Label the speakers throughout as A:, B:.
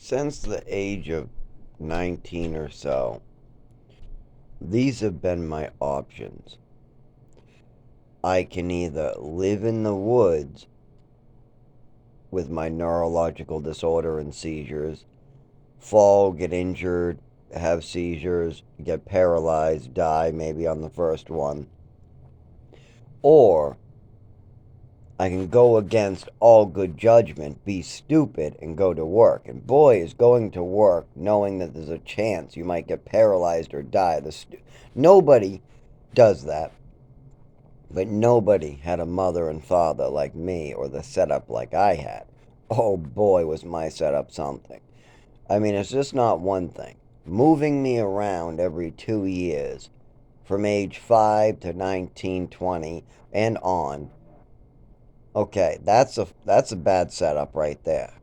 A: Since the age of 19 or so, these have been my options. I can either live in the woods with my neurological disorder and seizures, fall, get injured, have seizures, get paralyzed, die maybe on the first one, or I can go against all good judgment, be stupid, and go to work. And boy, is going to work knowing that there's a chance you might get paralyzed or die. Nobody does that, but nobody had a mother and father like me or the setup like I had. Oh boy, was my setup something. I mean, it's just not one thing. Moving me around every 2 years from age 5 to 19, 20, and on. Okay, that's a bad setup right there.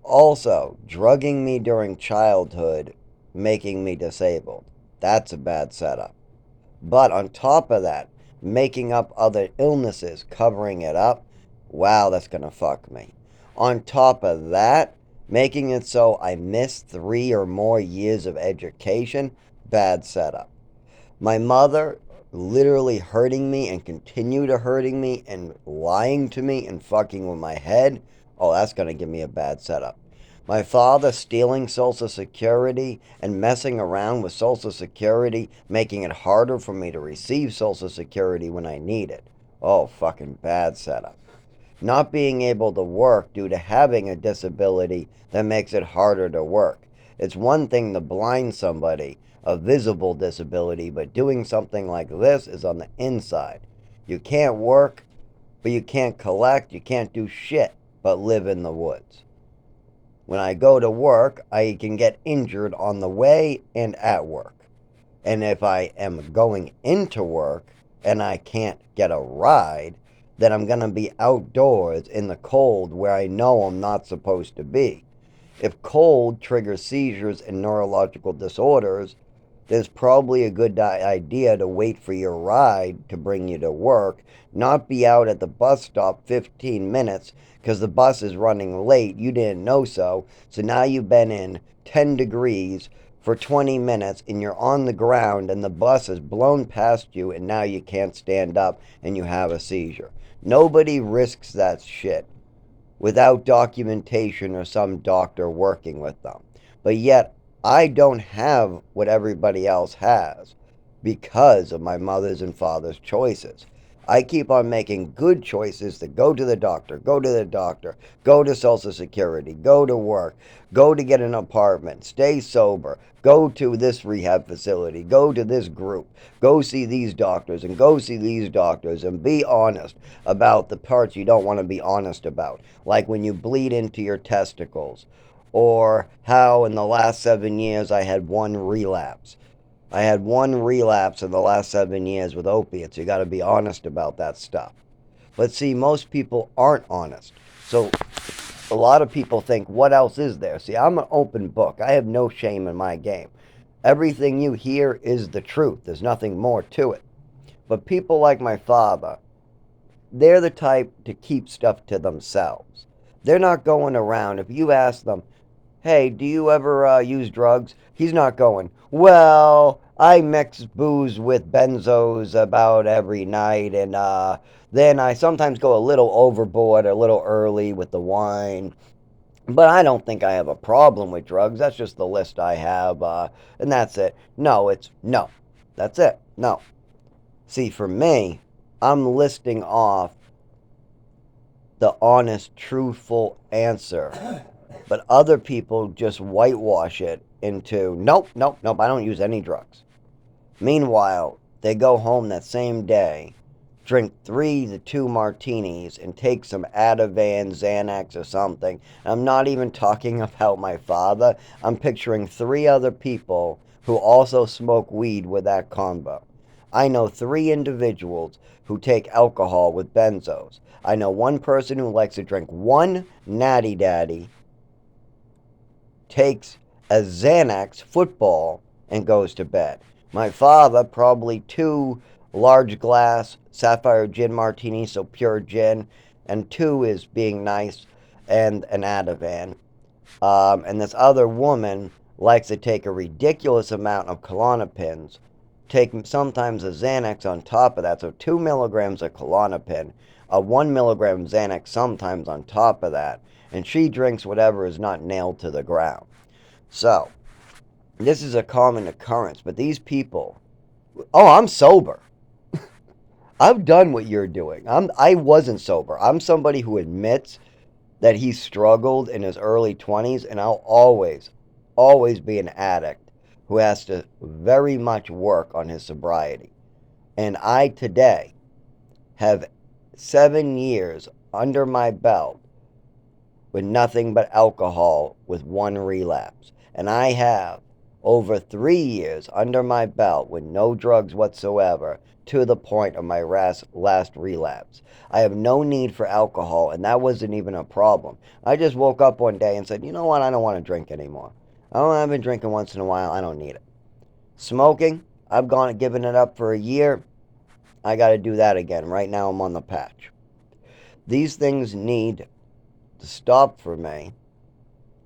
A: Also, drugging me during childhood, making me disabled. That's a bad setup. But on top of that, making up other illnesses, covering it up, wow, that's gonna fuck me. On top of that, making it so I miss 3 or more years of education, bad setup. My mother literally hurting me and continue to hurting me and lying to me and fucking with my head. Oh, that's going to give me a bad setup. My father stealing Social Security and messing around with Social Security, making it harder for me to receive Social Security when I need it. Oh, fucking bad setup. Not being able to work due to having a disability that makes it harder to work. It's one thing to blind somebody, a visible disability, but doing something like this is on the inside. You can't work, but you can't collect, you can't do shit but live in the woods. When I go to work, I can get injured on the way and at work. And if I am going into work and I can't get a ride, then I'm going to be outdoors in the cold where I know I'm not supposed to be. If cold triggers seizures and neurological disorders, there's probably a good idea to wait for your ride to bring you to work, not be out at the bus stop 15 minutes because the bus is running late. You didn't know so. So now you've been in 10 degrees for 20 minutes and you're on the ground and the bus has blown past you and now you can't stand up and you have a seizure. Nobody risks that shit without documentation or some doctor working with them. But yet, I don't have what everybody else has because of my mother's and father's choices. I keep on making good choices to go to the doctor, go to the doctor, go to Social Security, go to work, go to get an apartment, stay sober, go to this rehab facility, go to this group, go see these doctors, and go see these doctors, and be honest about the parts you don't want to be honest about, like when you bleed into your testicles, or how in the last 7 years I had one relapse. I had one relapse in the last 7 years with opiates. You got to be honest about that stuff. But see, most people aren't honest. So a lot of people think, what else is there? See, I'm an open book. I have no shame in my game. Everything you hear is the truth. There's nothing more to it. But people like my father, they're the type to keep stuff to themselves. They're not going around. If you ask them, hey, do you ever use drugs? He's not going, well, I mix booze with benzos about every night, and then I sometimes go a little overboard, a little early with the wine. But I don't think I have a problem with drugs. That's just the list I have, and that's it. No, it's no. That's it. No. See, for me, I'm listing off the honest, truthful answer. But other people just whitewash it into nope, nope, nope, I don't use any drugs. Meanwhile, they go home that same day, drink 3 to 2 martinis, and take some Ativan, Xanax, or something. I'm not even talking about my father. I'm picturing 3 other people who also smoke weed with that combo. I know 3 individuals who take alcohol with benzos. I know one person who likes to drink one natty daddy, takes a Xanax football, and goes to bed. My father, probably 2 large glass Sapphire gin martinis, so pure gin, and 2 is being nice, and an Ativan. And this other woman likes to take a ridiculous amount of Klonopins, take sometimes a Xanax on top of that. So 2 milligrams of Klonopin, a 1 milligram Xanax sometimes on top of that. And she drinks whatever is not nailed to the ground. So, this is a common occurrence, but these people, oh, I'm sober. I've done what you're doing. I wasn't sober. I'm somebody who admits that he struggled in his early 20s, and I'll always be an addict who has to very much work on his sobriety. And I today have 7 years under my belt with nothing but alcohol with one relapse. And I have over 3 years under my belt with no drugs whatsoever to the point of my last relapse. I have no need for alcohol, and that wasn't even a problem. I just woke up one day and said, you know what, I don't want to drink anymore. I've been drinking once in a while, I don't need it. Smoking, I've given it up for a year. I got to do that again. Right now I'm on the patch. These things need to stop for me,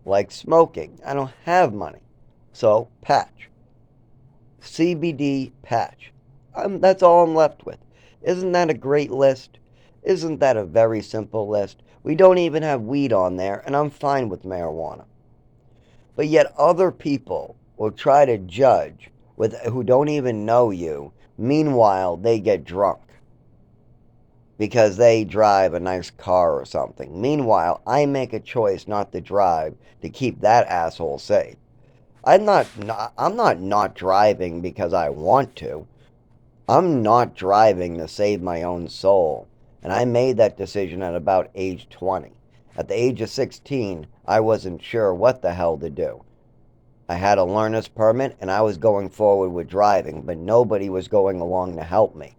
A: like smoking. I don't have money. So, patch. CBD patch. That's all I'm left with. Isn't that a great list? Isn't that a very simple list? We don't even have weed on there, and I'm fine with marijuana. But yet other people will try to judge who don't even know you. Meanwhile, they get drunk because they drive a nice car or something. Meanwhile, I make a choice not to drive to keep that asshole safe. I'm not driving because I want to. I'm not driving to save my own soul. And I made that decision at about age 20. At the age of 16, I wasn't sure what the hell to do. I had a learner's permit and I was going forward with driving, but nobody was going along to help me.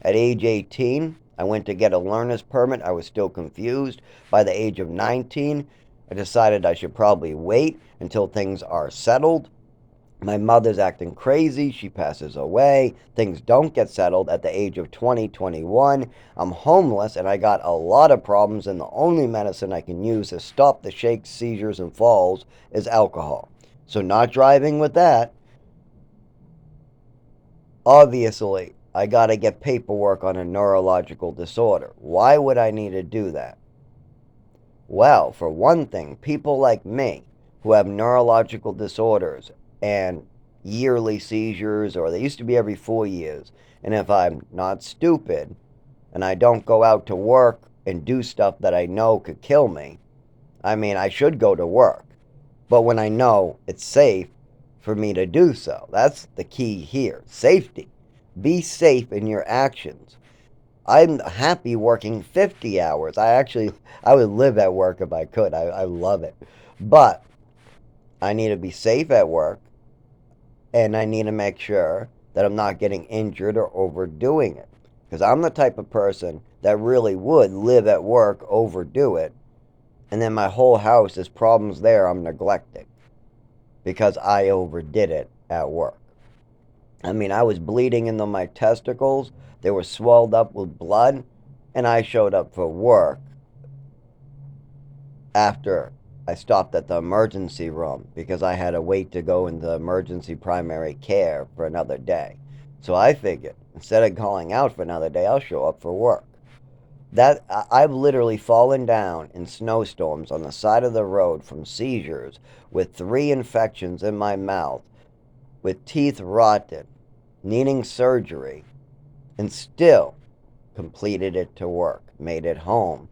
A: At age 18, I went to get a learner's permit. I was still confused. By the age of 19, I decided I should probably wait until things are settled. My mother's acting crazy. She passes away. Things don't get settled at the age of 20, 21. I'm homeless and I got a lot of problems, and the only medicine I can use to stop the shakes, seizures, and falls is alcohol. So, not driving with that. Obviously, I got to get paperwork on a neurological disorder. Why would I need to do that? Well, for one thing, people like me who have neurological disorders and yearly seizures, or they used to be every 4 years, and if I'm not stupid and I don't go out to work and do stuff that I know could kill me, I mean, I should go to work. But when I know it's safe for me to do so, that's the key here. Safety. Be safe in your actions. I'm happy working 50 hours. I would live at work if I could. I love it. But I need to be safe at work, and I need to make sure that I'm not getting injured or overdoing it. Because I'm the type of person that really would live at work, overdo it, and then my whole house is problems there I'm neglecting because I overdid it at work. I mean, I was bleeding into my testicles, they were swelled up with blood, and I showed up for work after I stopped at the emergency room because I had to wait to go into emergency primary care for another day. So I figured, instead of calling out for another day, I'll show up for work. I've literally fallen down in snowstorms on the side of the road from seizures with 3 infections in my mouth, with teeth rotted, needing surgery, and still completed it to work, made it home.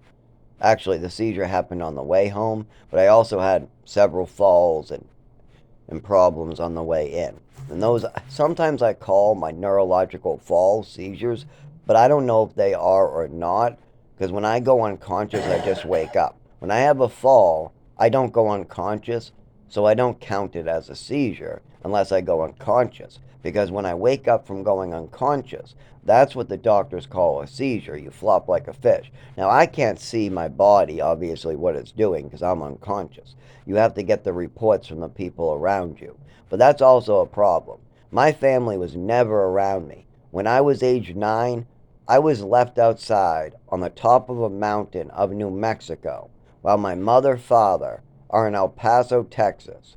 A: Actually, the seizure happened on the way home, but I also had several falls and problems on the way in. And those, sometimes I call my neurological falls seizures, but I don't know if they are or not, because when I go unconscious, I just wake up. When I have a fall, I don't go unconscious, so I don't count it as a seizure unless I go unconscious. Because when I wake up from going unconscious, that's what the doctors call a seizure. You flop like a fish. Now, I can't see my body, obviously, what it's doing because I'm unconscious. You have to get the reports from the people around you. But that's also a problem. My family was never around me. When I was age 9, I was left outside on the top of a mountain of New Mexico while my mother, father, are in El Paso, Texas.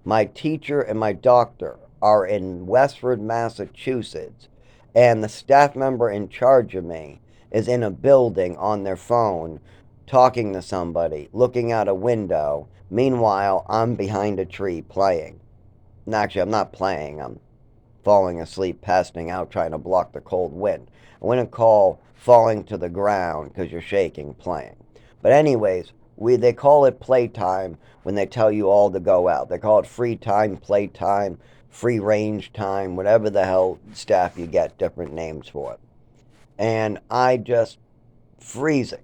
A: My teacher and my doctor are in Westford, Massachusetts. And the staff member in charge of me is in a building on their phone talking to somebody, looking out a window. Meanwhile, I'm behind a tree playing. And actually, I'm not playing. I'm falling asleep, passing out, trying to block the cold wind. I wouldn't call falling to the ground because you're shaking playing. But anyways, they call it playtime when they tell you all to go out. They call it free time, playtime, free range time, whatever the hell staff you get, different names for it. And I just freezing.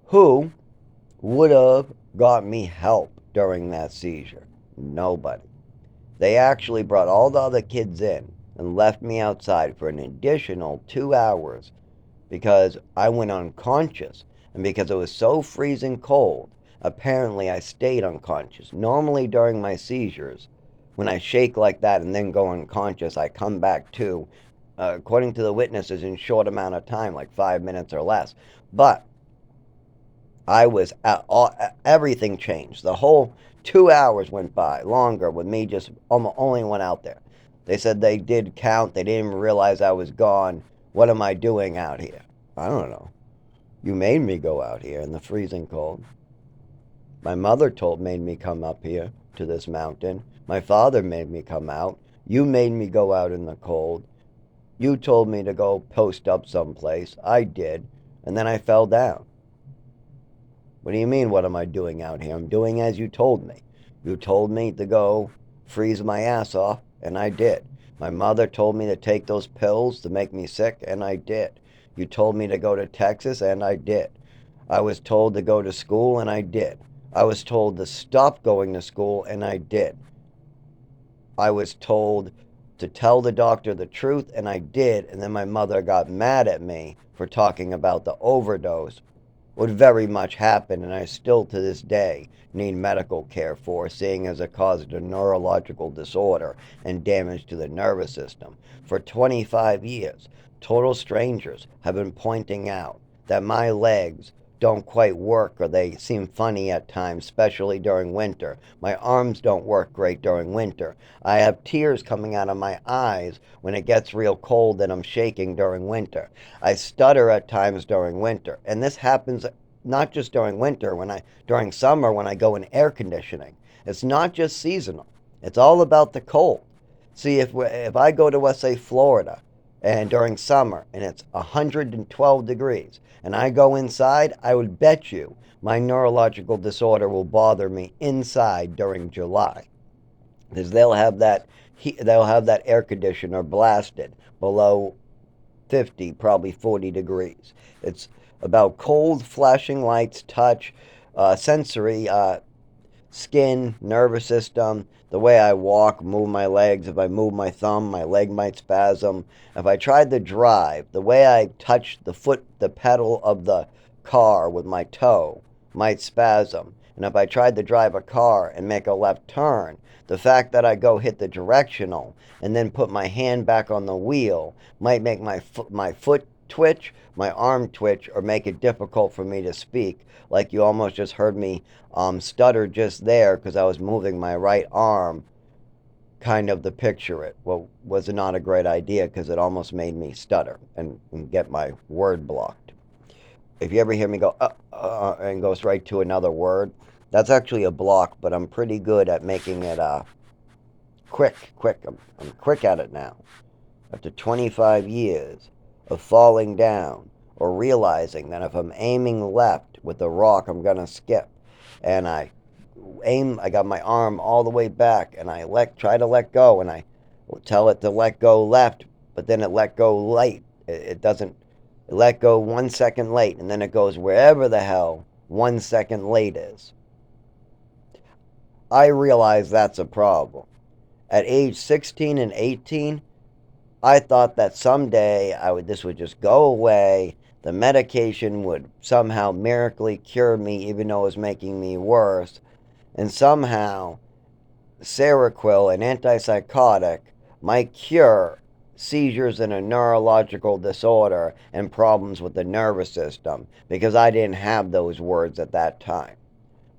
A: Who would have got me help during that seizure? Nobody. They actually brought all the other kids in and left me outside for an additional 2 hours because I went unconscious. And because it was so freezing cold, apparently I stayed unconscious. Normally during my seizures, when I shake like that and then go unconscious, I come back to, according to the witnesses, in short amount of time, like 5 minutes or less. But I was everything changed. The whole 2 hours went by, longer, with me just only went out there. They said they did count. They didn't even realize I was gone. What am I doing out here? I don't know. You made me go out here in the freezing cold. My mother made me come up here to this mountain. My father made me come out. You made me go out in the cold. You told me to go post up someplace. I did. And then I fell down. What do you mean, what am I doing out here? I'm doing as you told me. You told me to go freeze my ass off, and I did. My mother told me to take those pills to make me sick, and I did. You told me to go to Texas, and I did. I was told to go to school, and I did. I was told to stop going to school, and I did. I was told to tell the doctor the truth, and I did. And then my mother got mad at me for talking about the overdose, would very much happen, and I still to this day need medical care for, seeing as it caused a neurological disorder and damage to the nervous system. For 25 years, total strangers have been pointing out that my legs don't quite work, or they seem funny at times, especially during winter. My arms don't work great during winter. I have tears coming out of my eyes when it gets real cold and I'm shaking during winter. I stutter at times during winter. And this happens not just during winter, during summer when I go in air conditioning. It's not just seasonal. It's all about the cold. See, if I go to, let's say, Florida, and during summer, and it's 112 degrees, and I go inside, I would bet you my neurological disorder will bother me inside during July, because they'll have that air conditioner blasted below 50, probably 40 degrees. It's about cold, flashing lights, touch, sensory, skin, nervous system, the way I walk, move my legs. If I move my thumb, my leg might spasm. If I tried to drive, the way I touch the pedal of the car with my toe might spasm. And if I tried to drive a car and make a left turn, the fact that I go hit the directional and then put my hand back on the wheel might make my foot twitch, my arm twitch, or make it difficult for me to speak. Like you almost just heard me stutter just there because I was moving my right arm, kind of to picture it. Well, was not a great idea because it almost made me stutter and get my word blocked. If you ever hear me go and goes right to another word, that's actually a block, but I'm pretty good at making it quick. I'm quick at it now. After 25 years of falling down or realizing that if I'm aiming left with a rock, I'm going to skip. And I got my arm all the way back, and I try to let go, and I tell it to let go left, but then it let go late. It doesn't let go 1 second late, and then it goes wherever the hell 1 second late is. I realize that's a problem. At age 16 and 18, I thought that someday this would just go away. The medication would somehow miraculously cure me, even though it was making me worse. And somehow, Seroquel, an antipsychotic, might cure seizures and a neurological disorder and problems with the nervous system, because I didn't have those words at that time.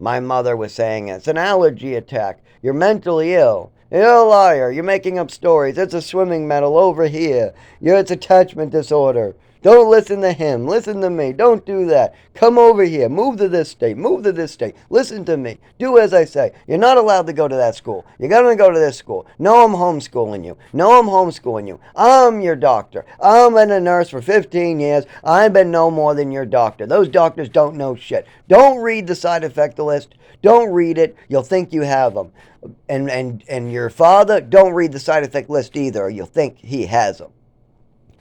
A: My mother was saying it's an allergy attack. You're mentally ill. You're a liar. You're making up stories. It's a swimming medal over here. It's attachment disorder. Don't listen to him. Listen to me. Don't do that. Come over here. Move to this state. Move to this state. Listen to me. Do as I say. You're not allowed to go to that school. You're going to go to this school. No, I'm homeschooling you. No, I'm homeschooling you. I'm your doctor. I've been a nurse for 15 years. I've been no more than your doctor. Those doctors don't know shit. Don't read the side effect list. Don't read it. You'll think you have them. And your father, don't read the side effect list either, or you'll think he has them.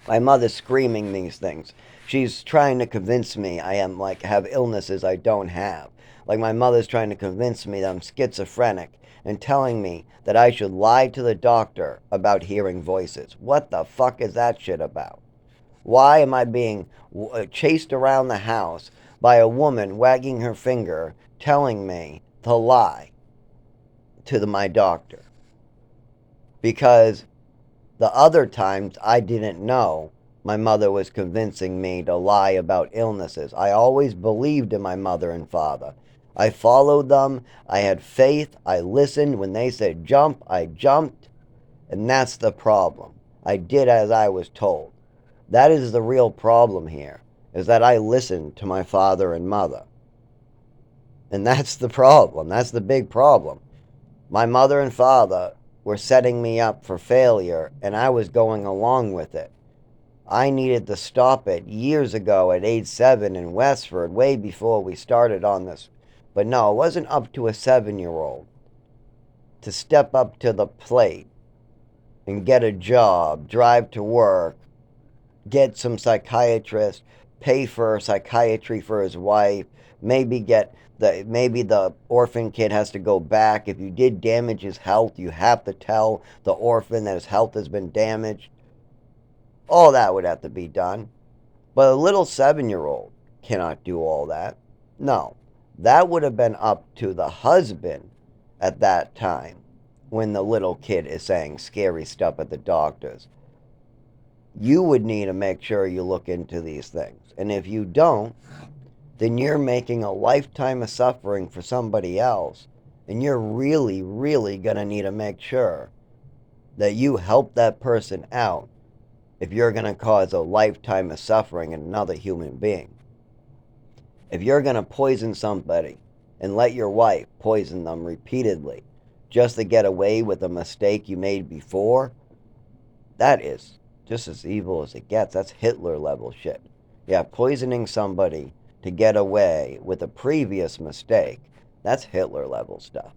A: My mother's screaming these things. She's trying to convince me I am have illnesses I don't have. Like my mother's trying to convince me that I'm schizophrenic and telling me that I should lie to the doctor about hearing voices. What the fuck is that shit about? Why am I being chased around the house by a woman wagging her finger telling me to lie to my doctor? Because the other times I didn't know, my mother was convincing me to lie about illnesses. I always believed in my mother and father. I followed them. I had faith. I listened. When they said jump, I jumped. And that's the problem. I did as I was told. That is the real problem here, is that I listened to my father and mother. And that's the problem. That's the big problem. My mother and father were setting me up for failure, and I was going along with it. I needed to stop it years ago at age 7 in Westford, way before we started on this. But no, it wasn't up to a 7-year-old to step up to the plate and get a job, drive to work, get some psychiatrist, pay for psychiatry for his wife, maybe the orphan kid has to go back. If you did damage his health, you have to tell the orphan that his health has been damaged. All that would have to be done. But a little 7-year-old cannot do all that. No, that would have been up to the husband at that time when the little kid is saying scary stuff at the doctors. You would need to make sure you look into these things. And if you don't, then you're making a lifetime of suffering for somebody else. And you're really, really going to need to make sure that you help that person out if you're going to cause a lifetime of suffering in another human being. If you're going to poison somebody and let your wife poison them repeatedly just to get away with a mistake you made before, that is just as evil as it gets. That's Hitler level shit. Yeah, poisoning somebody to get away with a previous mistake, that's Hitler level stuff.